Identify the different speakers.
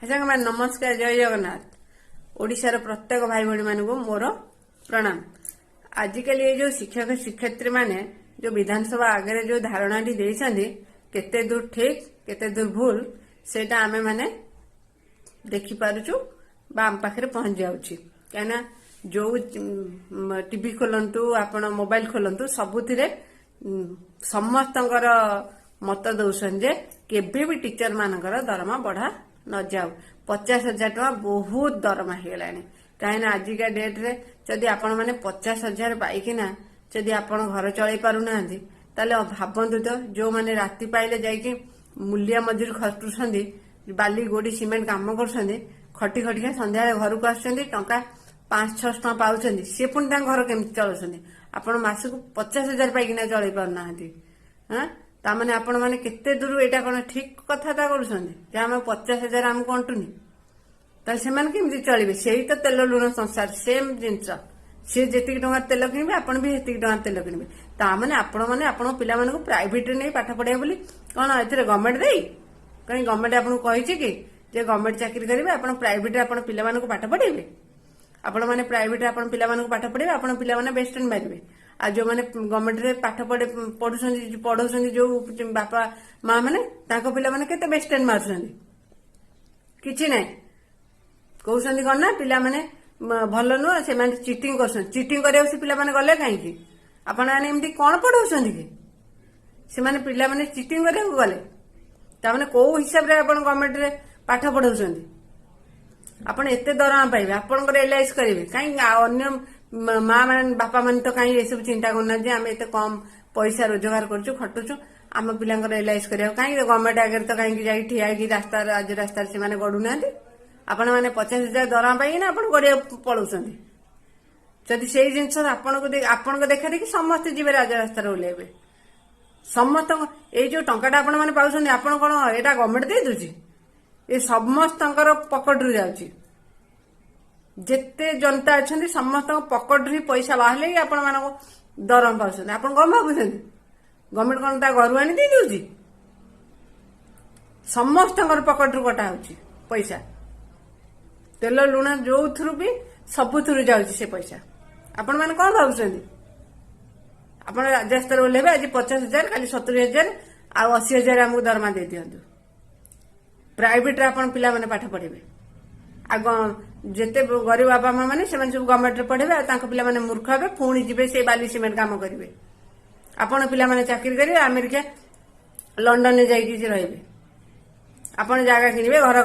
Speaker 1: साग मैंने नमस्कार जय जगन्नाथ। ओडिशार प्रत्येक भाई भौणी मान मोर प्रणाम। आजिकल ये जो शिक्षक शिक्षयित्री माने जो विधानसभा आगे जो धारणा केते दूर ठीक केते दूर भूल सेटा आमे माने देखि पारुछु बा आम पाखरे पहुंच जाउछि। कहना जो टीवी खोलंतु आपण मोबाइल खोलंतु सबुथिरे समस्तंकर मत दौसन जे केबे भी टीचर मानकर दरमा बढ़ा न जाऊ। 50,000 टका बहुत दरमा हेगलानी। कहीं आजिका डेट रे जदि आपण माने 50,000 पाइकिना जदि आपण घर चलाई पारुना ताले भाबंतु तो जो माने राति पाइले जाइके मूल्य मजूरी खटुछंदी बाली गोड़ी सीमेंट काम करछंदी खटी खटिका संध्या घर को आछंदी टंका 5-6 टका पाउछंदी से पुणी घर केमति चलछंदी। आपण मासक 50,000 पाइकिना चलाई पारुना हां तामाने आपण माने केते दूर एटा कोन ठीक कथाटा करूछंदी जे हम 50,000 हमको अंटुनी ताले सेमान केमति चलिबे। सेही तो तेल लुण संसार सेम जिंस से जेतिक टंका तेल किनबे आपण भी हेतिक टंका तेल किनबे। तामाने आपण पिला मानकु प्राइवेट रे नै पाठ पढाय बोली कोन एथरे गवर्नमेंट देई कहीं गवर्नमेंट आपन कहिछि कि जे गवर्नमेंट चाकरी करिवे आपण प्राइवेट रे आपण पिला मानकु पाठ पढाइबे। आपण माने प्राइवेट रे आपण पिला मानकु पाठ पढाइबे आपण पिला माने बेस्ट एंड मारिबे। आ जो माने गवर्नमेंट रे पाठ पढ़ुछंदी जो बापा माँ माने तांको पिला माने केते बेस्ट एंड मारुछंदी किछि नै कहउछंदी कोन ना पिला माने भल नुह से माने चीटिंग करछन। चीटिंग करियो से पिला माने गले काहे कि आपण माने एमती कोन पढौछंदी कि से माने पिला माने चीटिंग करियो गले ता माने को हिसाब रे आपण गवर्नमेंट रे पाठ पढौछंदी। आपण एते दरमा पाइबे आपणकर एलआईएस करिवे काहे अन्य माँ मान बापा मान तो कहीं ये सब चिंता करना जे आम एत कम पैसा रोजगार करछु खटुछु आम पिलांकर एलआईएस करिया कहीं गवर्नमेंट आगे तो कहीं जाई ठिया की रास्ता आज रास्ता से माने गडु नांती आपण माने 50,000 दरमा पाई ना आपण गड़िया पळौछंदी। जदि सेही जिंस आपण को देखा देखि समस्त जीवे राज रास्ता ओलेबे समस्त ए जो टंकाटा आपण माने पाउछंदी आपण कोन एटा गवर्नमेंट दे दुची ए समस्तंकर पॉकेट रु जाउची। जेते जनता अच्छा समस्त पकेट ही पैसा बाहर ही आपण मान दरम पाउछन आपण कम भाबुछन गवर्नमेंट कोन ता घर आनी दे दउची समस्त पकेट रु कटा होची पैसा तेल लुण जो थ्रु भी सब थ्रु जाउची से पैसा आपण मान कौन भाबुछन आपण राजस्तर ओलेबे आज 50,000 काली 70,000 आ 80,000 हमको दरमा दे दियंतु प्राइवेट रे आपण पिला माने पाठ पढिबे। आग जेते गरीब बापा माँ मैंने सब गवर्नमेंट पढ़े पिला माने मूर्ख हे पुणी जी से बाली सीमेंट काम करेंगे आपण पिला माने चाकरी करेंगे अमेरिका लंडन में जाइए रही आपण जगह किनबे घर